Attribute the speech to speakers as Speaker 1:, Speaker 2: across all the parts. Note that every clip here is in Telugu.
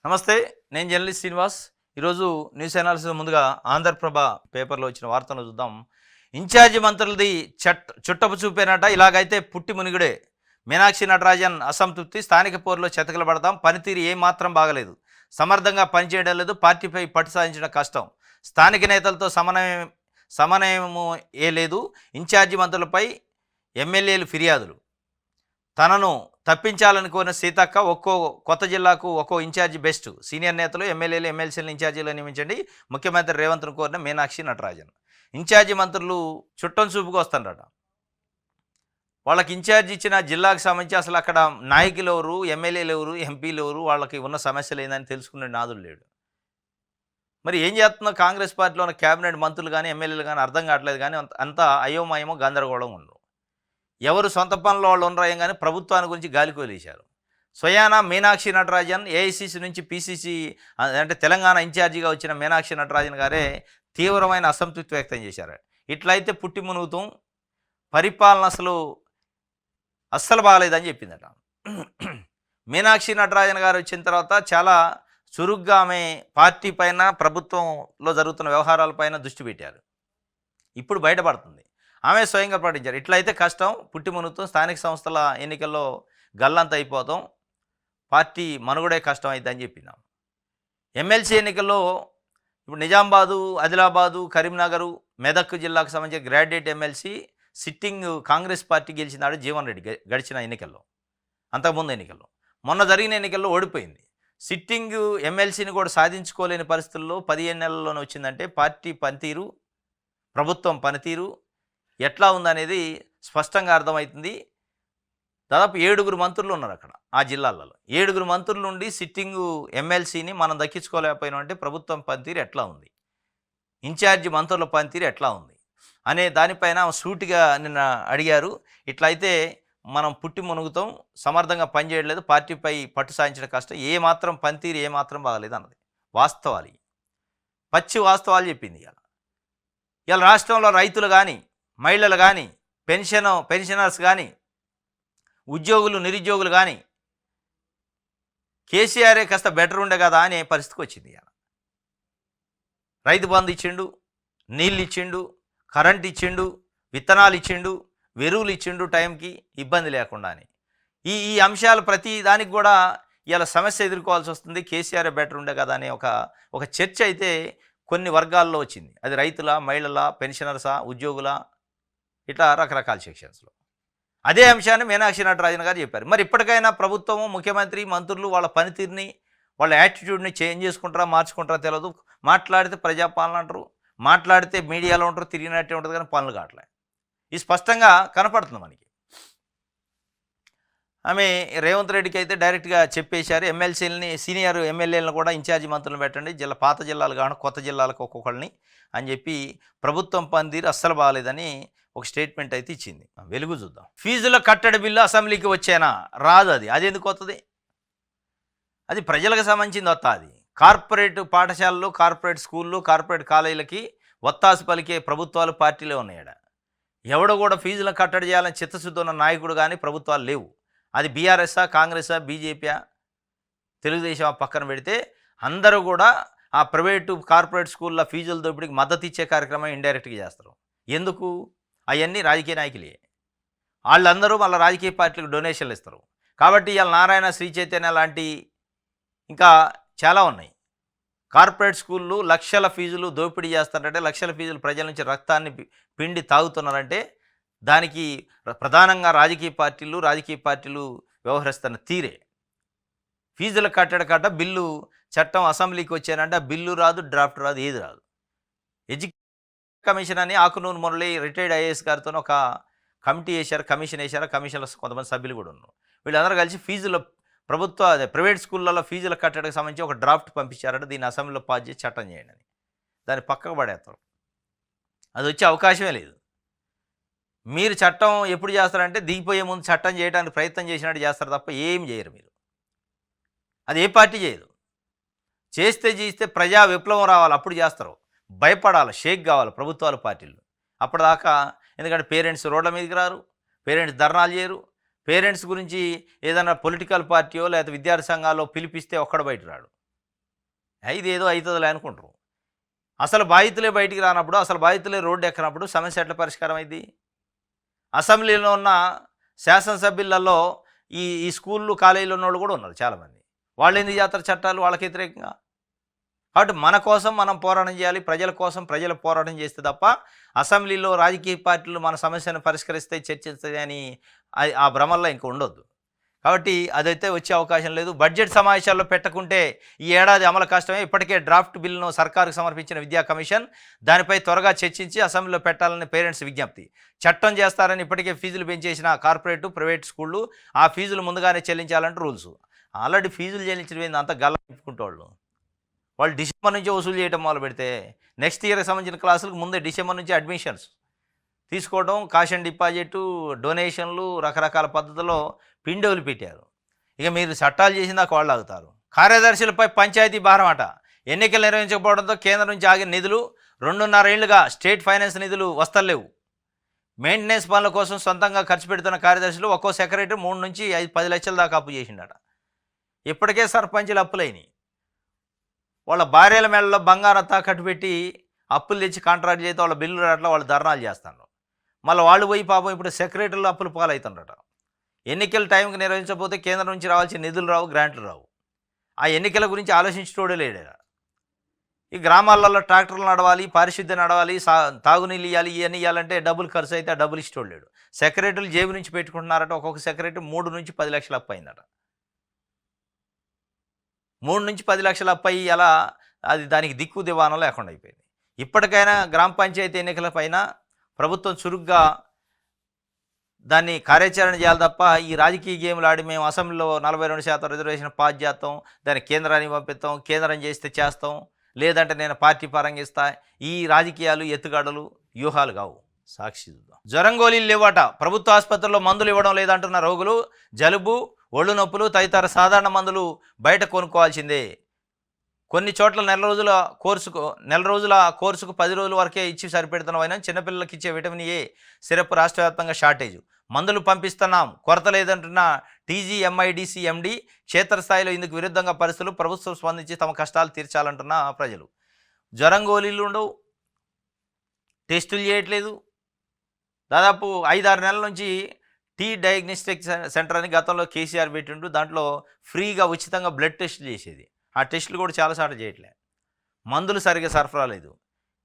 Speaker 1: నమస్తే. నేను జర్నలిస్ట్ శ్రీనివాస్. ఈరోజు న్యూస్ అనాలిసిస్ ముందుగా ఆంధ్రప్రభ పేపర్లో వచ్చిన వార్తను చూద్దాం. ఇన్ఛార్జి మంత్రులది చుట్టపు చూపేనట. ఇలాగైతే పుట్టి మునిగుడే. మీనాక్షి నటరాజన్ అసంతృప్తి. స్థానిక పోరులో పడతాం. పనితీరు ఏమాత్రం బాగలేదు. సమర్థంగా పనిచేయడం లేదు. పార్టీపై పట్టు సాధించడం కష్టం. స్థానిక నేతలతో సమన్వయము లేదు. ఇన్ఛార్జి మంత్రులపై ఎమ్మెల్యేలు ఫిర్యాదులు. తనను తప్పించాలని కోరిన సీతక్క ఒక్కో కొత్త జిల్లాకు ఒక్కో ఇన్ఛార్జి బెస్ట్. సీనియర్ నేతలు ఎమ్మెల్యేలు ఎమ్మెల్సీలను ఇన్ఛార్జీలు నియమించండి. ముఖ్యమంత్రి రేవంత్ను కోరిన మీనాక్షి నటరాజన్. ఇన్ఛార్జి మంత్రులు చుట్టం చూపుకు వస్తారట. వాళ్ళకి ఇన్ఛార్జి ఇచ్చిన జిల్లాకు సంబంధించి అసలు అక్కడ నాయకులు ఎవరు, ఎమ్మెల్యేలు ఎవరు, ఎంపీలు ఎవరు, వాళ్ళకి ఉన్న సమస్యలు ఏందని తెలుసుకునే నాదులు లేడు. మరి ఏం చేస్తుందో కాంగ్రెస్ పార్టీలో ఉన్న క్యాబినెట్ మంత్రులు కానీ ఎమ్మెల్యేలు కానీ అర్థం కావట్లేదు. కానీ అంతా అయోమయమో గందరగోళం ఉండరు. ఎవరు సొంత పనులు వాళ్ళు ఉండరాయం కానీ ప్రభుత్వాన్ని గురించి గాలికోలేశారు. స్వయానా మీనాక్షి నటరాజన్ ఏఐసిసి నుంచి పిసిసి అంటే తెలంగాణ ఇన్ఛార్జిగా వచ్చిన మీనాక్షి నటరాజన్ గారే తీవ్రమైన అసంతృప్తి వ్యక్తం చేశారు. ఇట్లయితే పుట్టి మునుగుతాం, పరిపాలన అస్సలు బాగాలేదని చెప్పిందట. మీనాక్షి నటరాజన్ గారు వచ్చిన తర్వాత చాలా చురుగ్గా ఆమె పార్టీ పైన ప్రభుత్వంలో జరుగుతున్న వ్యవహారాలపైన దృష్టి పెట్టారు. ఇప్పుడు బయటపడుతుంది. ఆమె స్వయంగా ప్రకటించారు. ఇట్లయితే కష్టం, పుట్టి మునుగుతాం, స్థానిక సంస్థల ఎన్నికల్లో గల్లంత అయిపోతాం, పార్టీ మనుగడే కష్టం అయిద్దని చెప్పినాం. ఎమ్మెల్సీ ఎన్నికల్లో ఇప్పుడు నిజామాబాదు, ఆదిలాబాదు, కరీంనగర్, మెదక్ జిల్లాకు సంబంధించిన graduate MLC sitting Congress party గెలిచినాడు జీవన్ రెడ్డి గడిచిన ఎన్నికల్లో. అంతకుముందు ఎన్నికల్లో మొన్న జరిగిన ఎన్నికల్లో ఓడిపోయింది. సిట్టింగ్ ఎమ్మెల్సీని కూడా సాధించుకోలేని పరిస్థితుల్లో 15 నెలల్లోనే వచ్చిందంటే పార్టీ పనితీరు, ప్రభుత్వం పనితీరు ఎట్లా ఉందనేది స్పష్టంగా అర్థమవుతుంది. దాదాపు 7 మంత్రులు ఉన్నారు అక్కడ ఆ జిల్లాలలో. 7 మంత్రులు నుండి సిట్టింగు ఎమ్మెల్సీని మనం దక్కించుకోలేకపోయినా అంటే ప్రభుత్వం పనితీరు ఎట్లా ఉంది, ఇన్ఛార్జి మంత్రుల పనితీరు ఎట్లా ఉంది అనే దానిపైన సూటిగా నిన్న అడిగారు. ఇట్లయితే మనం పుట్టి మునుగుతాం, సమర్థంగా పనిచేయలేదు, పార్టీపై పట్టు సాధించడం కష్టం, ఏమాత్రం పనితీరు ఏమాత్రం బాగలేదు అన్నది వాస్తవాలు, పచ్చి వాస్తవాలు చెప్పింది. ఇవాళ రాష్ట్రంలో రైతులు కానీ, మహిళలు కానీ, పెన్షనర్స్ కానీ, ఉద్యోగులు నిరుద్యోగులు కానీ కేసీఆరే కాస్త బెటర్ ఉండే కదా అనే పరిస్థితికి వచ్చింది. రైతు బంధు ఇచ్చిండు, నీళ్ళు ఇచ్చిండు, కరెంట్ ఇచ్చిండు, విత్తనాలు ఇచ్చిండు, ఎరువులు ఇచ్చిండు టైంకి, ఇబ్బంది లేకుండా అని ఈ అంశాలు ప్రతి దానికి కూడా ఇలా సమస్య ఎదుర్కోవాల్సి వస్తుంది. కేసీఆర్ బెటర్ ఉండే కదా అనే ఒక చర్చ అయితే కొన్ని వర్గాల్లో వచ్చింది. అది రైతుల, మహిళల, పెన్షనర్సా, ఉద్యోగుల, ఇట్లా రకరకాల సెక్షన్స్లో. అదే అంశాన్ని మీనాక్షి నటరాజన్ గారు చెప్పారు. మరి ఇప్పటికైనా ప్రభుత్వము, ముఖ్యమంత్రి, మంత్రులు వాళ్ళ పనితీరుని, వాళ్ళ యాటిట్యూడ్ని చేంజ్ చేసుకుంటారా, మార్చుకుంటారా తెలియదు. మాట్లాడితే ప్రజాపాలన అంటారు, మాట్లాడితే మీడియాలో ఉంటారు, తిరిగినట్టే ఉంటుంది, కానీ పనులు కావట్లేదు. ఇది స్పష్టంగా కనపడుతుంది మనకి. ఆమె రేవంత్ రెడ్డికి అయితే డైరెక్ట్గా చెప్పేశారు, ఎమ్మెల్సీలని, సీనియర్ ఎమ్మెల్యేలను కూడా ఇన్ఛార్జి మంత్రులను పెట్టండి, పాత జిల్లాలు కాకుండా కొత్త జిల్లాలకు ఒక్కొక్కరిని అని చెప్పి ప్రభుత్వం పనితీరు అస్సలు బాగాలేదని ఒక స్టేట్మెంట్ అయితే ఇచ్చింది. వెలుగు చూద్దాం. ఫీజుల కట్టడి బిల్లు అసెంబ్లీకి వచ్చేనా? రాదు. అది ఎందుకు వస్తుంది? అది ప్రజలకు సంబంధించింది వస్తుంది. కార్పొరేట్ పాఠశాలలు, కార్పొరేట్ స్కూళ్ళు, కార్పొరేట్ కాలేజీలకి ఒత్తాసు పలికే ప్రభుత్వాలు, పార్టీలే ఉన్నాయడ. ఎవడో కూడా ఫీజులను కట్టడి చేయాలని చిత్తశుద్ధి ఉన్న నాయకుడు కానీ ప్రభుత్వాలు లేవు. అది బీఆర్ఎస్ఆ, కాంగ్రెసా, బీజేపీయా, తెలుగుదేశం పక్కన పెడితే అందరూ కూడా ఆ ప్రైవేటు కార్పొరేట్ స్కూళ్ళ ఫీజుల దోపిడీకి మద్దతు ఇచ్చే కార్యక్రమం ఇండైరెక్ట్గా చేస్తారు. ఎందుకు? అవన్నీ రాజకీయ నాయకులే. వాళ్ళందరూ మళ్ళీ రాజకీయ పార్టీలకు డొనేషన్లు ఇస్తారు. కాబట్టి ఇవాళ నారాయణ, శ్రీ చైతన్య లాంటి ఇంకా చాలా ఉన్నాయి. కార్పొరేట్ స్కూళ్ళు లక్షల ఫీజులు దోపిడీ చేస్తారంటే, లక్షల ఫీజులు ప్రజల నుంచి రక్తాన్ని పిండి తాగుతున్నారంటే దానికి ప్రధానంగా రాజకీయ పార్టీలు వ్యవహరిస్తున్న తీరే. ఫీజుల కట్టడ బిల్లు చట్టం అసెంబ్లీకి వచ్చానంటే ఆ బిల్లు రాదు, డ్రాఫ్ట్ రాదు, ఏది రాదు. కమిషన్ అని ఆకునూరు మురళి రిటైర్డ్ ఐఏఎస్ గారితో ఒక కమిటీ వేశారు, కమిషన్లో కొంతమంది సభ్యులు కూడా ఉన్నారు. వీళ్ళందరూ కలిసి ప్రైవేట్ స్కూళ్ళలో ఫీజుల కట్టడికి సంబంధించి ఒక డ్రాఫ్ట్ పంపించారంటే దీన్ని అసెంబ్లీలో పాస్ చేసి చట్టం చేయండి అని. దాన్ని పక్కకు పడేస్తారు. అది వచ్చే అవకాశమే లేదు. మీరు చట్టం ఎప్పుడు చేస్తారంటే దిగిపోయే ముందు చట్టం చేయడానికి ప్రయత్నం చేసినట్టు చేస్తారు తప్ప ఏం చేయరు మీరు. అది ఏ పార్టీ చేయదు. చేస్తే ప్రజా విప్లవం రావాలి, అప్పుడు చేస్తారు. భయపడాలి, షేక్ కావాలి ప్రభుత్వాలు, పార్టీలు. అప్పటిదాకా ఎందుకంటే పేరెంట్స్ రోడ్ల మీదకి రారు, పేరెంట్స్ ధర్నాలు చేయరు, పేరెంట్స్ గురించి ఏదైనా పొలిటికల్ పార్టీయో లేకపోతే విద్యార్థి సంఘాల్లో పిలిపిస్తే ఒక్కడ బయట రాడు. ఇదేదో అవుతుందిలే అనుకుంటారు. అసలు బాధితులే బయటికి రానప్పుడు, అసలు బాధితులే రోడ్డు ఎక్కనప్పుడు సమస్య ఎట్లా పరిష్కారం అయింది? అసెంబ్లీలో ఉన్న శాసనసభ్యులలో ఈ ఈ స్కూళ్ళు, కాలేజీలో ఉన్నోళ్ళు కూడా ఉన్నారు చాలామంది. వాళ్ళు ఎందుకు చేస్తారు చట్టాలు వాళ్ళకి వ్యతిరేకంగా? కాబట్టి మన కోసం మనం పోరాటం చేయాలి. ప్రజల కోసం ప్రజలు పోరాటం చేస్తే తప్ప అసెంబ్లీలో రాజకీయ పార్టీలు మన సమస్యను పరిష్కరిస్తాయి, చర్చిస్తాయి అని ఆ భ్రమల్లో ఇంక ఉండొద్దు. కాబట్టి అదైతే వచ్చే అవకాశం లేదు. బడ్జెట్ సమావేశాల్లో పెట్టకుంటే ఈ ఏడాది అమలు కష్టమే. ఇప్పటికే డ్రాఫ్ట్ బిల్లును సర్కారుకు సమర్పించిన విద్యా కమిషన్ దానిపై త్వరగా చర్చించి అసెంబ్లీలో పెట్టాలని పేరెంట్స్ విజ్ఞప్తి. చట్టం చేస్తారని ఇప్పటికే ఫీజులు పెంచేసిన కార్పొరేటు, ప్రైవేట్ స్కూళ్ళు ఆ ఫీజులు ముందుగానే చెల్లించాలంటే రూల్స్. ఆల్రెడీ ఫీజులు చెల్లించడం అంతా గల్ల చెప్పుకుంటోళ్ళు. వాళ్ళు డిసెంబర్ నుంచే వసూలు చేయడం మొదలు పెడితే నెక్స్ట్ ఇయర్కి సంబంధించిన క్లాసులకు ముందే డిసెంబర్ నుంచి అడ్మిషన్స్ తీసుకోవడం, కాష్ అండ్ డిపాజిట్, డొనేషన్లు, రకరకాల పద్ధతుల్లో పిండోలు పెట్టారు. ఇక మీరు చట్టాలు చేసిందాక వాళ్ళు ఆగుతారు. కార్యదర్శులపై పంచాయతీ భారం అట. ఎన్నికలు నిర్వహించకపోవడంతో కేంద్రం నుంచి ఆగిన నిధులు 2.5 ఏళ్లుగా స్టేట్ ఫైనాన్స్ నిధులు వస్తలేవు. మెయింటెనెన్స్ పనుల కోసం సొంతంగా ఖర్చు పెడుతున్న కార్యదర్శులు ఒక్కో సెక్రటరీ 3 నుంచి 10 లక్షల దాకా అప్పు చేసిండట. ఇప్పటికే సర్పంచులు అప్పులైనవి. వాళ్ళ భార్యల మెడలో బంగారం తాకట్టు పెట్టి అప్పులు తెచ్చి కాంట్రాక్ట్ చేస్తే వాళ్ళ బిల్లు రాట్లా వాళ్ళు ధర్నాలు చేస్తున్నారు. మళ్ళీ వాళ్ళు పోయి పాపం ఇప్పుడు సెక్రటరీలు అప్పులు పాలవుతుండట. ఎన్నికల టైంకి నిర్వహించకపోతే కేంద్రం నుంచి రావాల్సిన నిధులు రావు, గ్రాంట్లు రావు. ఆ ఎన్నికల గురించి ఆలోచించటోడే లేడు. ఈ గ్రామాలలో ట్రాక్టర్లు నడవాలి, పారిశుద్ధ్యం నడవాలి, తాగునీళ్ళు ఇవ్వాలి, ఇవన్నీ ఇవ్వాలంటే డబ్బులు ఖర్చు అయితే ఆ డబ్బులు ఇష్టోడు లేడు. సెక్రటరీలు జేబు నుంచి పెట్టుకుంటున్నారట. ఒక్కొక్క సెక్రటరీ 3 నుంచి 10 లక్షలు అప్పు అయిందట. 3 నుంచి 10 లక్షల అప్పు అయ్యి అలా అది దానికి దిక్కు దివాణం లేకుండా అయిపోయింది. ఇప్పటికైనా గ్రామ పంచాయతీ ఎన్నికల పైన ప్రభుత్వం చురుగ్గా దాన్ని కార్యాచరణ చేయాలి తప్ప ఈ రాజకీయ గేమ్లు ఆడి మేము అసెంబ్లీలో 42% రిజర్వేషన్ పాస్ చేస్తాం, దాన్ని కేంద్రానికి పంపిస్తాం, కేంద్రం చేస్తే చేస్తాం, లేదంటే నేను పార్టీ పరంగా ఇస్తా, ఈ రాజకీయాలు ఎత్తుగడలు వ్యూహాలు కావు. సాక్షి చూద్దాం. జ్వరం గోళీలు లేవట. ప్రభుత్వ ఆసుపత్రుల్లో మందులు ఇవ్వడం లేదంటున్న రోగులు జలుబు, ఒళ్ళు నొప్పులు తదితర సాధారణ మందులు బయట కొనుక్కోవాల్సిందే. కొన్ని చోట్ల నెల రోజుల కోర్సుకు 10 రోజుల వరకే ఇచ్చి సరిపెడుతున్న చిన్నపిల్లలకి ఇచ్చే విటమిన్ ఏ సిరప్ రాష్ట్ర వ్యాప్తంగా షార్టేజ్. మందులు పంపిస్తున్నాం, కొరత లేదంటున్న టీజీఎంఐడిసి ఎండి. క్షేత్రస్థాయిలో ఇందుకు విరుద్ధంగా పరిస్థితులు. ప్రభుత్వం స్పందించి తమ కష్టాలు తీర్చాలంటున్న ప్రజలు. జ్వరం గోళీలు ఉండవు, టెస్టులు చేయట్లేదు. దాదాపు 5-6 నెలల నుంచి టీ డయాగ్నోస్టిక్ సెంటర్ అని గతంలో కేసీఆర్ పెట్టిండు. దాంట్లో ఫ్రీగా ఉచితంగా బ్లడ్ టెస్టులు చేసేది. ఆ టెస్టులు కూడా చాలాసార్లు చేయట్లే. మందులు సరిగ్గా సరఫరా లేదు.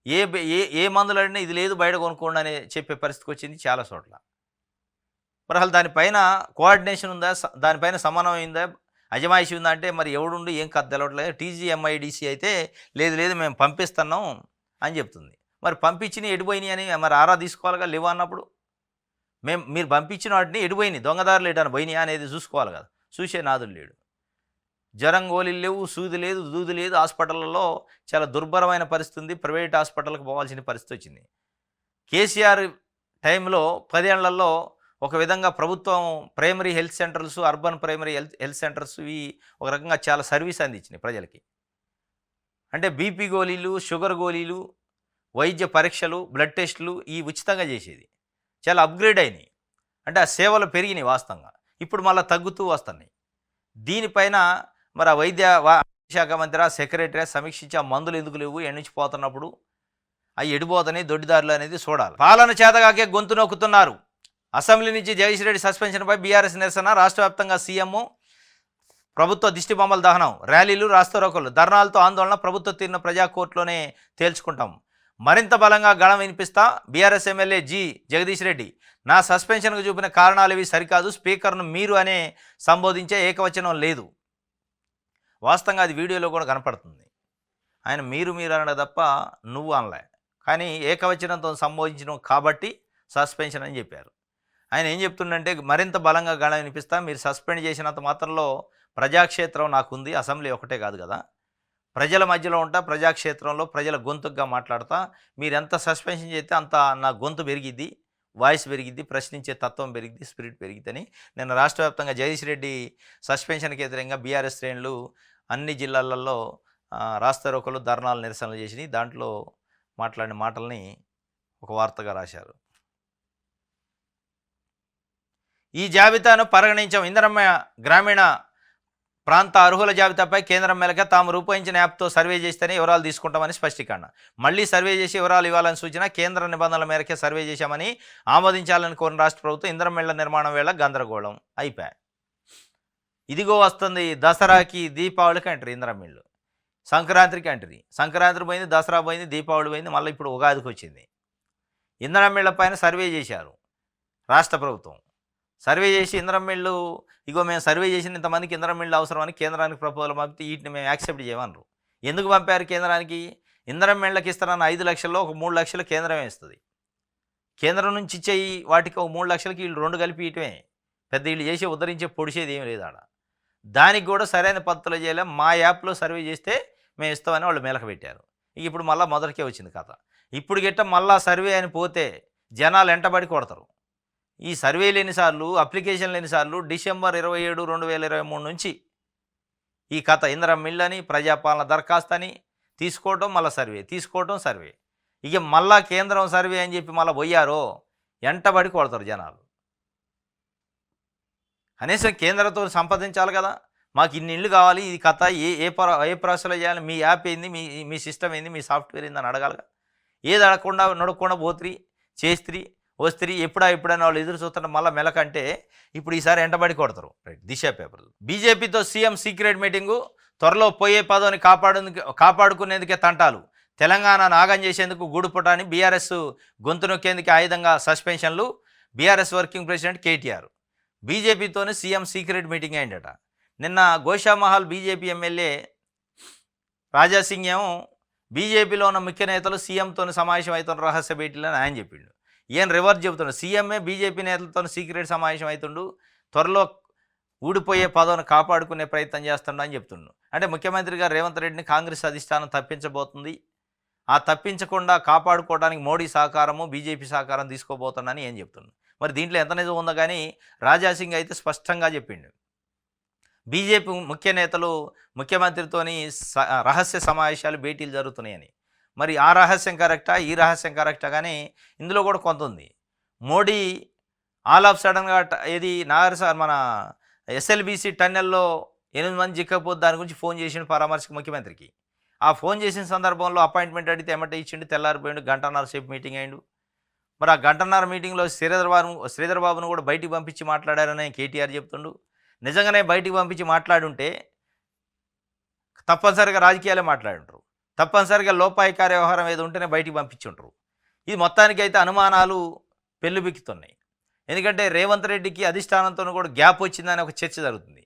Speaker 1: ఏ ఏ ఏ మందులు అడినా ఇది లేదు బయట కొనుక్కోండి అని చెప్పే పరిస్థితికి వచ్చింది చాలా చోట్ల. మరి అసలు దానిపైన కోఆర్డినేషన్ ఉందా, దానిపైన సమన్వయం ఉందా, అజమాయిషి ఉందా అంటే మరి ఎవడుండి ఏం కథ తెలవట్లేదు. టీజీఎంఐడిసి అయితే లేదు మేము పంపిస్తున్నాం అని చెప్తుంది. మరి పంపించిన ఎడిపోయినాయి అని మరి ఆరా తీసుకోవాలిగా. లేవు అన్నప్పుడు మీరు పంపించిన వాటిని ఎడిపోయినాయి, దొంగదారులు ఎటని పోయినాయి అనేది చూసుకోవాలి కదా. చూసే నాదులు లేడు. జ్వరం గోళీలు లేవు, సూది లేదు, దూది లేదు. హాస్పిటల్లో చాలా దుర్భరమైన పరిస్థితి ఉంది. ప్రైవేట్ హాస్పిటల్కి పోవాల్సిన పరిస్థితి వచ్చింది. కేసీఆర్ టైంలో 10 ఏళ్లలో ఒక విధంగా ప్రభుత్వం primary health centres, urban primary health centres ఇవి ఒక రకంగా చాలా సర్వీస్ అందించినాయి ప్రజలకి. అంటే బీపీ గోళీలు, షుగర్ గోళీలు, వైద్య పరీక్షలు, బ్లడ్ టెస్టులు ఈ ఉచితంగా చేసేది. చాలా అప్గ్రేడ్ అయినాయి. అంటే ఆ సేవలు పెరిగినాయి వాస్తవంగా. ఇప్పుడు మళ్ళీ తగ్గుతూ వస్తున్నాయి. దీనిపైన మరి ఆ వైద్య శాఖ మంత్రి, సెక్రటరీ సమీక్షించి ఆ మందులు ఎందుకు లేవు, నుంచి పోతున్నప్పుడు అవి ఎడిపోతున్నాయి, దొడ్డిదారులు అనేది చూడాలి. పాలన చేతగాకే గొంతు నొక్కుతున్నారు. అసెంబ్లీ నుంచి జగదీష్ రెడ్డి సస్పెన్షన్పై బీఆర్ఎస్ నిరసన. రాష్ట్ర వ్యాప్తంగా సీఎం ప్రభుత్వ దిష్టి బొమ్మల దహనం, ర్యాలీలు, రాస్తారోకోలు, ధర్నాలతో ఆందోళన. ప్రభుత్వ తీరును ప్రజా కోర్టులోనే తేల్చుకుంటాం. మరింత బలంగా గళం వినిపిస్తా. BRS MLA Jagadish Reddy. నా సస్పెన్షన్కు చూపిన కారణాలు ఇవి సరికాదు. స్పీకర్ను మీరు అనే సంబోధించే ఏకవచనం లేదు. వాస్తవంగా అది వీడియోలో కూడా కనపడుతుంది. ఆయన మీరు అనడం తప్ప నువ్వు అనలే. కానీ ఏకవచనంతో సంబోధించడం కాబట్టి సస్పెన్షన్ అని చెప్పారు. ఆయన ఏం చెప్తుండంటే మరింత బలంగా గళం వినిపిస్తా. మీరు సస్పెండ్ చేసినంత మాత్రంలో ప్రజాక్షేత్రం నాకుంది, అసెంబ్లీ ఒకటే కాదు కదా. ప్రజల మధ్యలో ఉంటా, ప్రజాక్షేత్రంలో ప్రజల గొంతుగా మాట్లాడతా. మీరు ఎంత సస్పెన్షన్ చేస్తే అంత నా గొంతు పెరిగిద్ది, వాయిస్ పెరిగిద్ది, ప్రశ్నించే తత్వం పెరిగిద్ది, స్పిరిట్ పెరిగిద్దని నిన్న రాష్ట్ర వ్యాప్తంగా జగదీష్ రెడ్డి సస్పెన్షన్కి వ్యతిరేకంగా బీఆర్ఎస్ శ్రేణులు అన్ని జిల్లాలలో రాస్తారోకోలు, ధర్నాలు, నిరసనలు చేసినాయి. దాంట్లో మాట్లాడిన మాటల్ని ఒక వార్తగా రాశారు. ఈ జాబితాను పరిగణించాం. ఇందిరమ్మ గ్రామీణ ప్రాంత అర్హుల జాబితాపై కేంద్రం మేరకు తాము రూపొందించిన యాప్తో సర్వే చేస్తేనే వివరాలు తీసుకుంటామని స్పష్టీకరణ. మళ్లీ సర్వే చేసి వివరాలు ఇవ్వాలని సూచన. కేంద్ర నిబంధనల మేరకే సర్వే చేశామని ఆమోదించాలని కోరిన రాష్ట్ర ప్రభుత్వం. ఇంధనం ఇళ్ల నిర్మాణం వేళ గందరగోళం అయిపోయాయి. ఇదిగో వస్తుంది దసరాకి దీపావళికి అంటారు ఇంధనం ఇళ్ళు, సంక్రాంతికి అంటారు. సంక్రాంతి పోయింది, దసరా పోయింది, దీపావళి పోయింది, మళ్ళీ ఇప్పుడు ఉగాదికి వచ్చింది. ఇంధనం ఇళ్ల పైన సర్వే చేశారు రాష్ట్ర ప్రభుత్వం. సర్వే చేసి ఇంధనం మిల్లు ఇగో మేము సర్వే చేసిన ఇంతమందికి ఇంధనం మిల్లు అవసరమని కేంద్రానికి ప్రపోజల్ పంపితే వీటిని మేము యాక్సెప్ట్ చేయమన్నారు. ఎందుకు పంపారు కేంద్రానికి? ఇంధనం మిళ్ళకి ఇస్తారన్న 5 లక్షల్లో ఒక 3 లక్షలు కేంద్రమే ఇస్తుంది. కేంద్రం నుంచి ఇచ్చేయి వాటికి ఒక 3 లక్షలకి వీళ్ళు 2 కలిపి ఇయటమే. పెద్ద వీళ్ళు చేసి ఉద్ధరించే పొడిచేది ఏమి లేదు ఆడ. దానికి కూడా సరైన పద్ధతిలో చేయలే. మా యాప్లో సర్వే చేస్తే మేము ఇస్తామని వాళ్ళు మేలక పెట్టారు. ఇప్పుడు మళ్ళీ మొదటికే వచ్చింది కథ. ఇప్పుడు గిట్ట మళ్ళా సర్వే అని పోతే జనాలు ఎంటబడి కొడతారు. ఈ సర్వేలు ఎన్నిసార్లు, అప్లికేషన్లు ఎన్నిసార్లు, డిసెంబర్ 27, 2023 నుంచి ఈ కథ ఇంధనం మిల్ అని ప్రజాపాలన దరఖాస్తు అని తీసుకోవటం, మళ్ళీ సర్వే తీసుకోవటం, సర్వే. ఇక మళ్ళా కేంద్రం సర్వే అని చెప్పి మళ్ళీ పోయారో ఎంటబడి కొడతారు జనాలు. కనీసం కేంద్రంతో సంప్రదించాలి కదా, మాకు ఇన్ని ఇళ్ళు కావాలి, ఇది కథ ఏ ప్రాసెస్లో చేయాలి, మీ యాప్ ఏంది, మీ సిస్టమ్ ఏంది, మీ సాఫ్ట్వేర్ ఏంది అని అడగాలిగా. ఏది అడగకుండా నడకుండా పోత్రి చేస్త్రి వస్త్రి ఎప్పుడైనా వాళ్ళు ఎదురు చూస్తున్న మళ్ళీ మెలకంటే ఇప్పుడు ఈసారి ఎంటబడి కొడతారు. రైట్, దిశ పేపర్. బీజేపీతో సీఎం సీక్రెట్ మీటింగు. త్వరలో పోయే పదవిని కాపాడుకునేందుకే తంటాలు. తెలంగాణ నాగం చేసేందుకు గూడుపుటాని బీఆర్ఎస్ గొంతు నొక్కేందుకు ఆయుధంగా సస్పెన్షన్లు. బీఆర్ఎస్ వర్కింగ్ ప్రెసిడెంట్ కేటీఆర్ బీజేపీతోనే సీఎం సీక్రెట్ మీటింగ్ అయిందట. నిన్న గోషామహల్ బీజేపీ ఎమ్మెల్యే రాజాసింగ్ ఏమో బీజేపీలో ఉన్న ముఖ్య నేతలు సీఎంతో సమావేశం అవుతున్న రహస్య భేటీలని ఆయన చెప్పిండు. ఈయన రివర్స్ చెబుతున్నాడు. సీఎంఏ బీజేపీ నేతలతో సీక్రెట్ సమావేశం అవుతుండు, త్వరలో ఊడిపోయే పదవిని కాపాడుకునే ప్రయత్నం చేస్తుండ అని చెప్తుండు. అంటే ముఖ్యమంత్రిగా రేవంత్ రెడ్డిని కాంగ్రెస్ అధిష్టానం తప్పించబోతుంది. ఆ తప్పించకుండా కాపాడుకోవడానికి మోడీ సహకారము, బీజేపీ సహకారం తీసుకోబోతుండని ఏం చెప్తుండు. మరి దీంట్లో ఎంత నిజం ఉందో కానీ రాజాసింగ్ అయితే స్పష్టంగా చెప్పిండు. బీజేపీ ముఖ్య నేతలు ముఖ్యమంత్రితోని రహస్య సమావేశాలు, భేటీలు జరుగుతున్నాయని. మరి ఆ రహస్యం కరెక్టా, ఈ రహస్యం కరెక్టా, కానీ ఇందులో కూడా కొంత ఉంది. మోడీ ఆల్ ఆఫ్ సడన్గా ఏది మన ఎస్ఎల్బీసీ టన్నెల్లో 8 మంది చిక్కపోతే దాని గురించి ఫోన్ చేసిండు పరామర్శకు ముఖ్యమంత్రికి. ఆ ఫోన్ చేసిన సందర్భంలో అపాయింట్మెంట్ అడిగితే ఎమ్మటే ఇచ్చిండు, తెల్లారిపోయిండు, గంటన్నర సేపు మీటింగ్ అయ్యిండు. మరి ఆ గంటన్నర మీటింగ్లో శ్రీధర్ బాబును కూడా బయటికి పంపించి మాట్లాడారని కేటీఆర్ చెప్తుండు. నిజంగానే బయటికి పంపించి మాట్లాడుంటే తప్పనిసరిగా రాజకీయాలే మాట్లాడుంటారు, తప్పనిసరిగా లోపాయికార వ్యవహారం ఏదో ఉంటేనే బయటికి పంపించుంటారు. ఇది మొత్తానికి అయితే అనుమానాలు పెళ్ళుబిక్కుతున్నాయి. ఎందుకంటే రేవంత్ రెడ్డికి అధిష్టానంతో కూడా గ్యాప్ వచ్చిందని ఒక చర్చ జరుగుతుంది.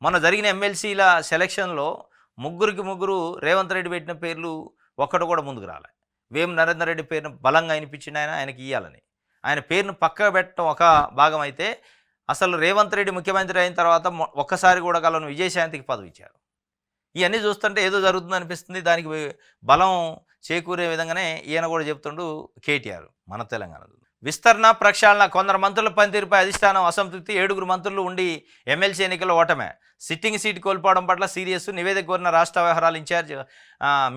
Speaker 1: మొన్న జరిగిన ఎమ్మెల్సీల సెలక్షన్లో ముగ్గురు రేవంత్ రెడ్డి పెట్టిన పేర్లు ఒక్కడు కూడా ముందుకు రాలే. వేం నరేందర్ రెడ్డి పేరును బలంగా అనిపించింది ఆయనకి ఇవ్వాలని. ఆయన పేరును పక్కకు పెట్టడం ఒక భాగం అయితే, అసలు రేవంత్ రెడ్డి ముఖ్యమంత్రి అయిన తర్వాత ఒక్కసారి కూడా కలను విజయశాంతికి పదవి ఇచ్చారు. ఇవన్నీ చూస్తుంటే ఏదో జరుగుతుంది అనిపిస్తుంది. దానికి బలం చేకూరే విధంగానే ఈయన కూడా చెప్తుండు కేటీఆర్. మన తెలంగాణ విస్తరణ ప్రక్షాళన. కొందరు మంత్రుల పనితీరుపై అధిష్టానం అసంతృప్తి. 7 మంత్రులు ఉండి ఎమ్మెల్సీ ఎన్నికల్లో ఓటమే. సిట్టింగ్ సీట్ కోల్పోవడం పట్ల సీరియస్. నివేదిక కోరిన రాష్ట్ర వ్యవహారాల ఇన్ఛార్జ్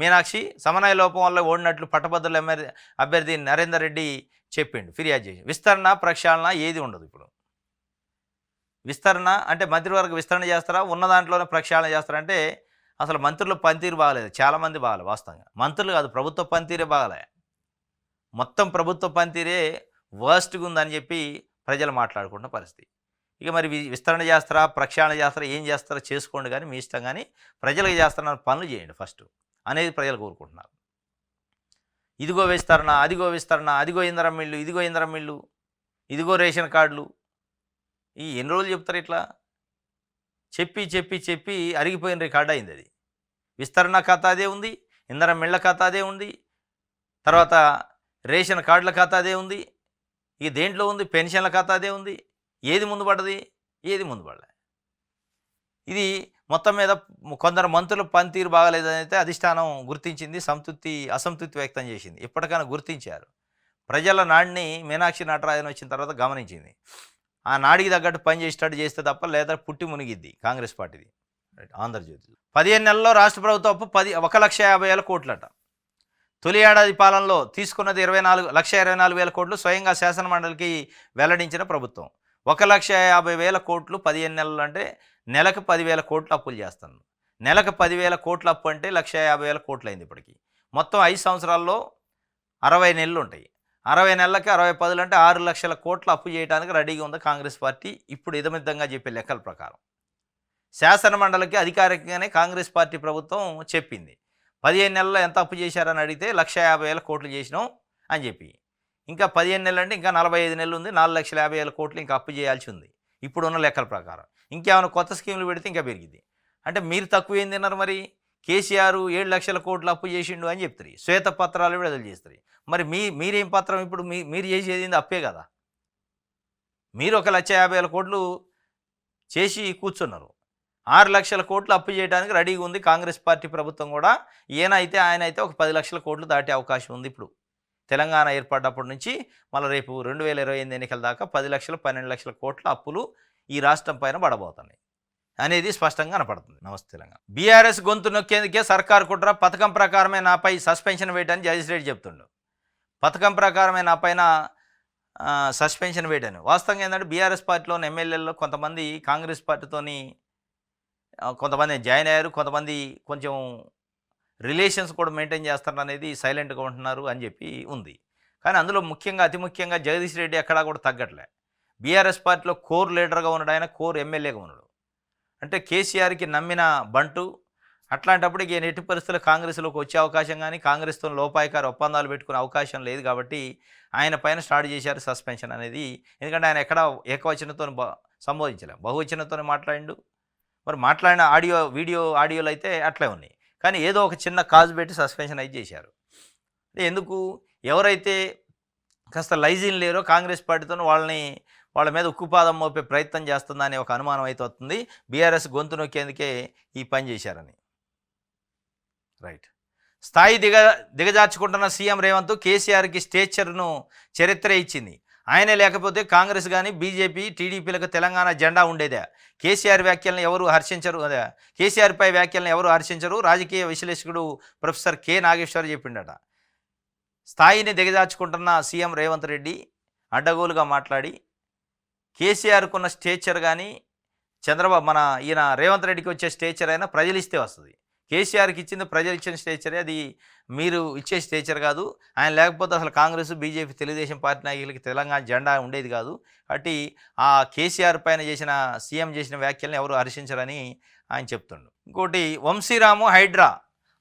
Speaker 1: మీనాక్షి. సమన్వయ లోపం వల్ల ఓడినట్లు పట్టభద్రుల అభ్యర్థి నరేందర్ రెడ్డి చెప్పిండు, ఫిర్యాదు చేసి. విస్తరణ ప్రక్షాళన ఏది ఉండదు. ఇప్పుడు విస్తరణ అంటే మంత్రివర్గ విస్తరణ చేస్తారా, ఉన్న దాంట్లోనే ప్రక్షాళన చేస్తారా అంటే అసలు మంత్రుల పనితీరు బాగలేదు. చాలామంది బాగాలేదు వాస్తవంగా. మంత్రులు కాదు, ప్రభుత్వ పనితీరే బాగలే. మొత్తం ప్రభుత్వ పనితీరే వర్స్ట్గా ఉందని చెప్పి ప్రజలు మాట్లాడుకుంటున్న పరిస్థితి. ఇక మరి విస్తరణ చేస్తారా, ప్రక్షాళన చేస్తారా, ఏం చేస్తారో చేసుకోండి, కానీ మీ ఇష్టం, కానీ ప్రజలకు చేస్తున్న పనులు చేయండి ఫస్ట్ అనేది ప్రజలు కోరుకుంటున్నారు. ఇదిగో విస్తరణ, అదిగో విస్తరణ, అదిగో ఇంధనం మిల్లు, ఇదిగో ఇంధనం మిల్లు, ఇదిగో రేషన్ కార్డులు. ఈ ఎన్ని రోజులు చెప్తారు ఇట్లా? చెప్పి చెప్పి చెప్పి అరిగిపోయిన రికార్డు అయింది అది. విస్తరణ కథ అదే ఉంది, ఇంధనం మిళ్ళ కథ అదే ఉంది, తర్వాత రేషన్ కార్డుల కథ అదే ఉంది, ఇక దేంట్లో ఉంది పెన్షన్ల కథ అదే ఉంది. ఏది ముందు పడ్డది, ఏది ముందు పడలే. ఇది మొత్తం మీద కొందరు మంత్రుల పనితీరు బాగాలేదని అయితే అధిష్టానం గుర్తించింది, అసంతృప్తి వ్యక్తం చేసింది. ఇప్పటికైనా గుర్తించారు. ప్రజల నాడిని మీనాక్షి నటరాజన్ వచ్చిన తర్వాత గమనించింది. ఆ నాడికి తగ్గట్టు పని చేసేటట్టు చేస్తే తప్ప లేదా పుట్టి మునిగిద్ది కాంగ్రెస్ పార్టీది. ఆంధ్రజ్యోతి 15 నెలల్లో రాష్ట్ర ప్రభుత్వ అప్పు 1,50,000 కోట్లట. తొలి ఏడాది పాలనలో తీసుకున్నది 1,24,000 కోట్లు. స్వయంగా శాసనమండలికి వెల్లడించిన ప్రభుత్వం 1,50,000 కోట్లు 15 నెలలు అంటే నెలకు 10,000 కోట్లు అప్పులు చేస్తాను. నెలకు 10,000 కోట్ల అప్పు అంటే 1,50,000 కోట్లు అయింది ఇప్పటికి. మొత్తం 5 సంవత్సరాల్లో 60 నెలలు ఉంటాయి. 60 నెలలకి 60 పదులు అంటే 6,00,000 కోట్ల అప్పు చేయడానికి రెడీగా ఉంది కాంగ్రెస్ పార్టీ ఇప్పుడు ఇదమిద్దంగా చెప్పే లెక్కల ప్రకారం. శాసన మండలికి అధికారికంగానే కాంగ్రెస్ పార్టీ ప్రభుత్వం చెప్పింది. 15 నెలల్లో ఎంత అప్పు చేశారని అడిగితే 1,50,000 కోట్లు చేసినాం అని చెప్పి. ఇంకా 15 నెలలు అంటే ఇంకా 45 నెలలు ఉంది. 4,50,000 కోట్లు ఇంకా అప్పు చేయాల్సి ఉంది ఇప్పుడున్న లెక్కల ప్రకారం. ఇంకేమైనా కొత్త స్కీములు పెడితే ఇంకా పెరిగింది. అంటే మీరు తక్కువ ఏం తిన్నారు మరి? కేసీఆర్ 7,00,000 కోట్లు అప్పు చేసిండు అని చెప్తారు. శ్వేతపత్రాలు విడుదల చేస్తారు. మరి మీరేం పత్రం ఇప్పుడు మీరు చేసేది అప్పే కదా. మీరు 1,50,000 కోట్లు చేసి కూర్చున్నారు. 6,00,000 కోట్లు అప్పు చేయడానికి రెడీగా ఉంది కాంగ్రెస్ పార్టీ ప్రభుత్వం కూడా. ఆయన అయితే ఒక 10,00,000 కోట్లు దాటే అవకాశం ఉంది ఇప్పుడు. తెలంగాణ ఏర్పడ్డప్పటి నుంచి మళ్ళీ రేపు 2028 ఎన్నికల దాకా 10,00,000 12,00,000 కోట్ల అప్పులు ఈ రాష్ట్రం పైన పడబోతున్నాయి అనేది స్పష్టంగా కనపడుతుంది. నమస్తే తెలంగాణ. బీఆర్ఎస్ గొంతు నొక్కేందుకే సర్కారు కుట్ర, పథకం ప్రకారమే నాపై సస్పెన్షన్ వేయడానికి జగదీష్ రెడ్డి చెప్తుండు. పథకం ప్రకారమే నా పైన సస్పెన్షన్ వేయడానికి. వాస్తవంగా ఏంటంటే బీఆర్ఎస్ పార్టీలోని ఎమ్మెల్యేల్లో కొంతమంది కాంగ్రెస్ పార్టీతోని కొంతమంది జాయిన్ అయ్యారు, కొంతమంది కొంచెం రిలేషన్స్ కూడా మెయింటైన్ చేస్తారు అనేది సైలెంట్గా ఉంటున్నారు అని చెప్పి ఉంది. కానీ అందులో అతి ముఖ్యంగా జగదీష్ రెడ్డి ఎక్కడా కూడా తగ్గట్లే. బీఆర్ఎస్ పార్టీలో కోర్ లీడర్గా ఉన్నాడు, ఆయన కోర్ ఎమ్మెల్యేగా ఉన్నాడు. అంటే కేసీఆర్కి నమ్మిన బంటు. అట్లాంటప్పుడు ఇక ఎట్టి పరిస్థితుల్లో కాంగ్రెస్లోకి వచ్చే అవకాశం కానీ కాంగ్రెస్తో లోపాయకార ఒప్పందాలు పెట్టుకునే అవకాశం లేదు కాబట్టి ఆయన పైన స్టార్ట్ చేశారు సస్పెన్షన్ అనేది. ఎందుకంటే ఆయన ఎక్కడ ఏకవచనంతో సంబోధించలేము, బహువచనంతో మాట్లాడిండు. మరి మాట్లాడిన ఆడియోలు అయితే అట్లే ఉన్నాయి. కానీ ఏదో ఒక చిన్న కాజ్ పెట్టి సస్పెన్షన్ అయితే చేశారు. ఎందుకు? ఎవరైతే కాస్త లైజీన్ లేరో కాంగ్రెస్ పార్టీతో వాళ్ళ మీద ఉక్కుపాదం మోపే ప్రయత్నం చేస్తుందనే ఒక అనుమానం అయితే వస్తుంది. బీఆర్ఎస్ గొంతు నొక్కేందుకే ఈ పని చేశారని. రైట్. స్థాయి దిగజార్చుకుంటున్న సీఎం రేవంత్ కేసీఆర్కి స్టేచర్ను చరిత్ర ఇచ్చింది. ఆయనే లేకపోతే కాంగ్రెస్ కానీ బీజేపీ టీడీపీలకు తెలంగాణ జెండా ఉండేదే. కేసీఆర్ వ్యాఖ్యలను ఎవరు హర్షించరు, కేసీఆర్పై వ్యాఖ్యలను ఎవరు హర్షించరు. రాజకీయ విశ్లేషకుడు ప్రొఫెసర్ కె నాగేశ్వర్ చెప్పిండట. స్థాయిని దిగజార్చుకుంటున్న సీఎం రేవంత్ రెడ్డి అడ్డగోలుగా మాట్లాడి కేసీఆర్కున్న స్టేచర్ కానీ ఈయన రేవంత్ రెడ్డికి వచ్చే స్టేచర్ అయినా ప్రజలు ఇస్తే వస్తుంది. కేసీఆర్కి ఇచ్చింది ప్రజలు ఇచ్చిన స్టేచరే, అది మీరు ఇచ్చే స్టేచర్ కాదు. ఆయన లేకపోతే అసలు కాంగ్రెస్ బీజేపీ తెలుగుదేశం పార్టీ నాయకులకి తెలంగాణ జెండా ఉండేది కాదు. కాబట్టి ఆ కేసీఆర్ పైన సీఎం చేసిన వ్యాఖ్యలను ఎవరు హర్షించరని ఆయన చెప్తుండు. ఇంకోటి వంశీరాము, హైడ్రా,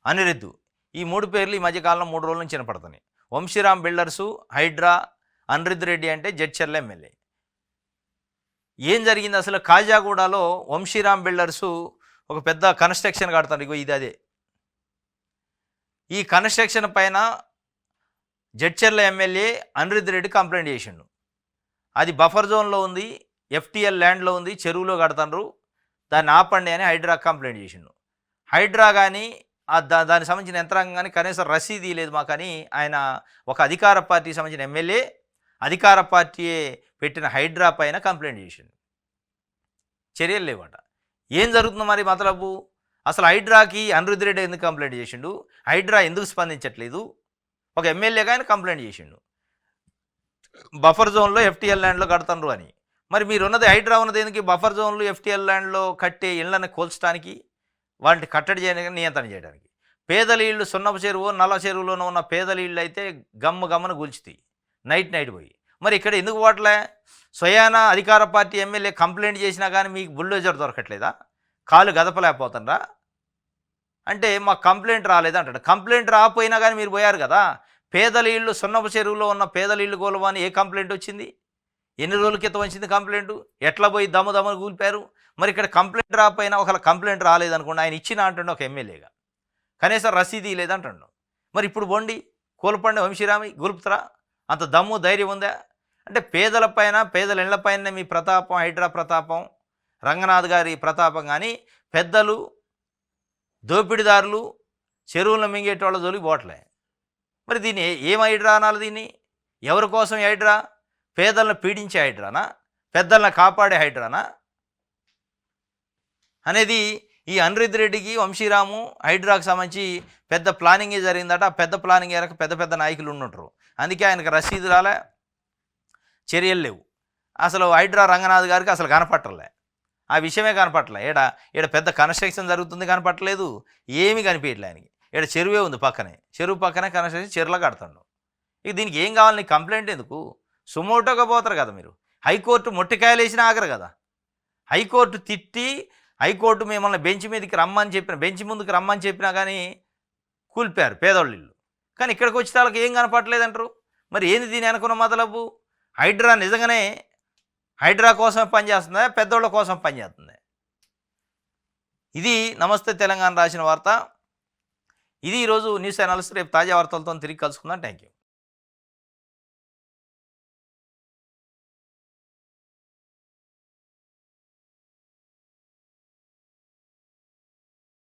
Speaker 1: అనిరుద్ధు, ఈ 3 పేర్లు ఈ మధ్యకాలంలో 3 రోజుల నుంచి వినపడుతున్నాయి. వంశీరామ్ బిల్డర్సు, హైడ్రా, అనిరుద్ధ్ రెడ్డి అంటే జడ్చర్ల ఎమ్మెల్యే. ఏం జరిగింది అసలు? కాజాగూడలో వంశీరామ్ బిల్డర్సు ఒక పెద్ద కన్స్ట్రక్షన్ కడతారు. ఇగో ఇది అదే. ఈ కన్స్ట్రక్షన్ పైన జడ్చర్ల ఎమ్మెల్యే అనిరుద్ధ్ రెడ్డి కంప్లైంట్ చేసిండు. అది బఫర్ జోన్లో ఉంది, ఎఫ్టీఎల్ ల్యాండ్లో ఉంది, చెరువులో కడతారు, దాన్ని ఆపండి అని హైడ్రా కంప్లైంట్ చేసిండు. హైడ్రా కానీ దానికి సంబంధించిన యంత్రాంగం కానీ కనీసం రసీదు లేదు మాకని ఆయన ఒక అధికార పార్టీకి సంబంధించిన ఎమ్మెల్యే అధికార పార్టీయే పెట్టిన హైడ్రా పైన కంప్లైంట్ చేసిండు. చర్యలు లేవట. ఏం జరుగుతుందో మరి మతలబు? అసలు హైడ్రాకి అనిరుద్ధ్ రెడ్డి ఎందుకు కంప్లైంట్ చేసిండు? హైడ్రా ఎందుకు స్పందించట్లేదు? ఒక ఎమ్మెల్యేగా ఆయన కంప్లైంట్ చేసిండు బఫర్ జోన్లో ఎఫ్టీఎల్ ల్యాండ్లో కడతారు అని. మరి మీరు ఉన్నది హైడ్రా ఉన్నది ఎందుకు? బఫర్ జోన్లు ఎఫ్టీఎల్ ల్యాండ్లో కట్టే ఇళ్లను కోల్చడానికి, వాటిని కట్టడి చేయడానికి, నియంత్రణ చేయడానికి. పేదల ఇళ్ళు సున్నపు చెరువు, నల్ల చెరువులోనూ ఉన్న పేదల ఇళ్ళు అయితే గమ్మను కూల్చుతాయి నైట్ పోయి. మరి ఇక్కడ ఎందుకు పోవట్లే? స్వయాన అధికార పార్టీ ఎమ్మెల్యే కంప్లైంట్ చేసినా కానీ మీకు బుల్డోజర్ దొరకట్లేదా? కాలు గదపలేకపోతుండ్రా? అంటే మాకు కంప్లైంట్ రాలేదు అంటాడు. కంప్లైంట్ రాకపోయినా కానీ మీరు పోయారు కదా. పేదల ఇళ్ళు సున్నపు చెరువులో ఉన్న పేదల ఇళ్ళు కోలవని ఏ కంప్లైంట్ వచ్చింది? ఎన్ని రోజుల క్రితం వచ్చింది కంప్లైంట్? ఎట్లా పోయి దమ్మును కూలిపారు? మరి ఇక్కడ కంప్లైంట్ రాకపోయినా ఒకవేళ కంప్లైంట్ రాలేదనుకోండి, ఆయన ఇచ్చిన అంటుండే ఒక ఎమ్మెల్యేగా, కనీసం రసీదు లేదంటుండు. మరి ఇప్పుడు బొండి కోల్పండి వంశీరామి గురుపుతరా? అంత దమ్ము ధైర్యం ఉందా? అంటే పేదల ఇళ్లపైన మీ ప్రతాపం, హైడ్రా ప్రతాపం, రంగనాథ్ గారి ప్రతాపం, కానీ పెద్దలు, దోపిడిదారులు, చెరువులను మింగేటోళ్ళ జోలికి పోవట్లే. మరి దీన్ని ఏం హైడ్రా అనాలి? దీన్ని ఎవరి కోసం హైడ్రా? పేదలను పీడించే హైడ్రానా? పెద్దలను కాపాడే హైడ్రానా అనేది ఈ అనిరుద్ధ్ రెడ్డికి, వంశీరాము, హైడ్రాకు సంబంధించి పెద్ద ప్లానింగే జరిగిందట. ఆ పెద్ద ప్లానింగ్ ఎరక పెద్ద నాయకులు ఉంటుంటారు. అందుకే ఆయనకు రసీదు రాలే, చర్యలు లేవు. అసలు హైడ్రా రంగనాథ్ గారికి అసలు కనపట్టలే. ఆ విషయమే కనపట్లే. ఈడ పెద్ద కన్స్ట్రక్షన్ జరుగుతుంది కనపట్లేదు, ఏమీ కనిపించట్లే ఆయనకి. ఈడ చెరువే ఉంది పక్కనే, చెరువు పక్కనే కన్స్ట్రక్షన్ చెరువులో కడతాడు. ఇక దీనికి ఏం కావాలి, నీకు కంప్లైంట్ ఎందుకు? సుమోటోగా పోతారు కదా మీరు. హైకోర్టు మొట్టికాయలు వేసినా ఆగరు కదా. హైకోర్టు తిట్టి, హైకోర్టు మిమ్మల్ని బెంచ్ మీదకి రమ్మని చెప్పిన, బెంచ్ ముందుకు రమ్మని చెప్పినా కానీ కూల్పారు పేదోళ్ళ ఇల్లు. కానీ ఇక్కడికి వచ్చే వాళ్ళకి ఏం కనపట్లేదంటారు. మరి ఏంది దీని అనుకున్న మొదలవు? హైడ్రా నిజంగానే హైడ్రా కోసం పనిచేస్తుందా, పెద్దోళ్ళ కోసం పనిచేస్తుందా? ఇది నమస్తే తెలంగాణ రాసిన వార్త. ఇది ఈరోజు న్యూస్ అనాలిసిస్. రేపు తాజా వార్తలతో తిరిగి కలుసుకుందాం. Thank you.